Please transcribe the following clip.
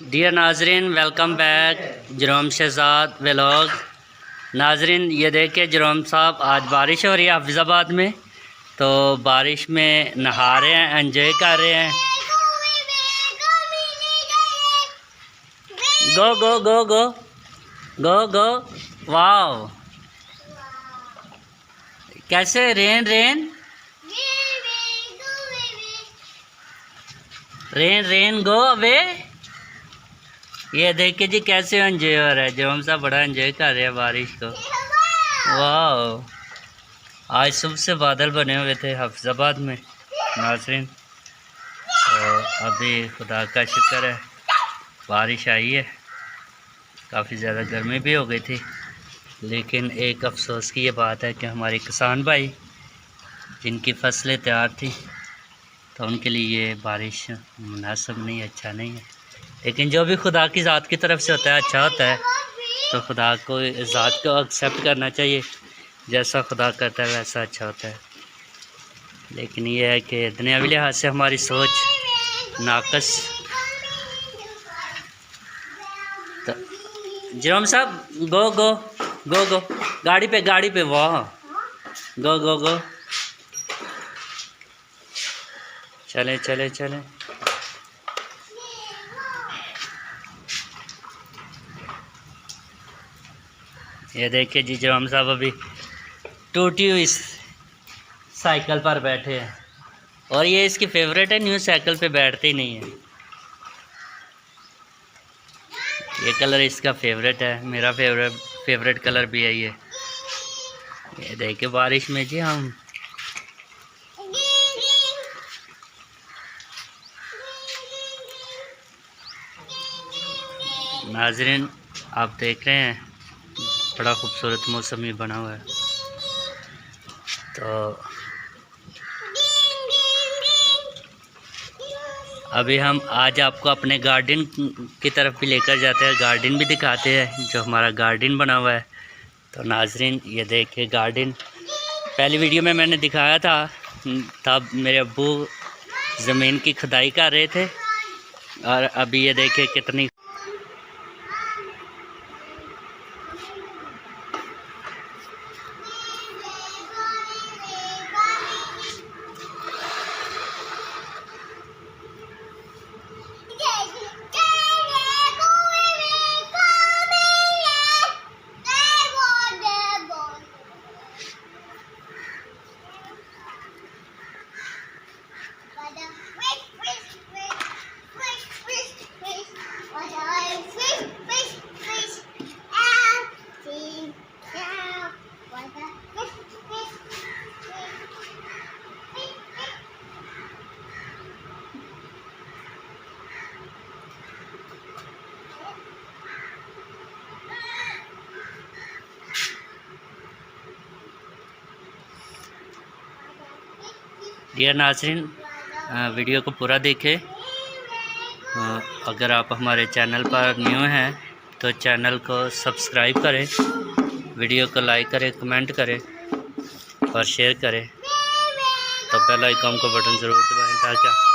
Dear नाजरीन, welcome back जरोम Shahzad vlog. नाजरीन, ये देखे जरोम साहब, आज बारिश हो रही है हाफिज़ाबाद में, तो बारिश में नहा रहे हैं, एंजॉय कर रहे हैं। गो गो गो गो गो गो वाओ, कैसे rain rain rain rain go away. ये देखिए जी कैसे एंजॉय हो रहा है, जरोम साहब बड़ा एंजॉय कर रहे हैं बारिश को। वाह, आज सुबह से बादल बने हुए थे हाफिज़ाबाद में नाज़रीन, तो अभी खुदा का शुक्र है बारिश आई है। काफ़ी ज़्यादा गर्मी भी हो गई थी, लेकिन एक अफसोस की ये बात है कि हमारे किसान भाई जिनकी फसलें तैयार थी, तो उनके लिए ये बारिश मुनासिब नहीं, अच्छा नहीं है। लेकिन जो भी खुदा की ज़ात की तरफ से होता है अच्छा होता है, तो खुदा को ज़ात को एक्सेप्ट करना चाहिए। जैसा खुदा करता है वैसा अच्छा होता है। लेकिन ये है कि दुनियावी लिहाज से हमारी सोच नाकस। तो जरोम साहब गो गो गो गो, गाड़ी पे वाह, गो गो गो, चले चले चले। ये देखिए जी, जरोम साहब अभी टूटी हुई साइकिल पर बैठे हैं, और ये इसकी फेवरेट है, न्यू साइकिल पे बैठते ही नहीं है। ये कलर इसका फेवरेट है, मेरा फेवरेट कलर भी है ये देखिए बारिश में जी हम नाजरीन, आप देख रहे हैं बड़ा खूबसूरत मौसम ही बना हुआ है। तो अभी हम आज आपको अपने गार्डन की तरफ भी लेकर जाते हैं, गार्डन भी दिखाते हैं जो हमारा गार्डन बना हुआ है। तो नाजरीन ये देखिए गार्डन, पहली वीडियो में मैंने दिखाया था, तब मेरे अब्बू ज़मीन की खुदाई कर रहे थे, और अभी ये देखिए कितनी डियर नाज़रीन, वीडियो को पूरा देखें। अगर आप हमारे चैनल पर न्यू हैं तो चैनल को सब्सक्राइब करें, वीडियो को लाइक करें, कमेंट करें और शेयर करें। तो बेल आइकन को बटन ज़रूर दबाएं ताकि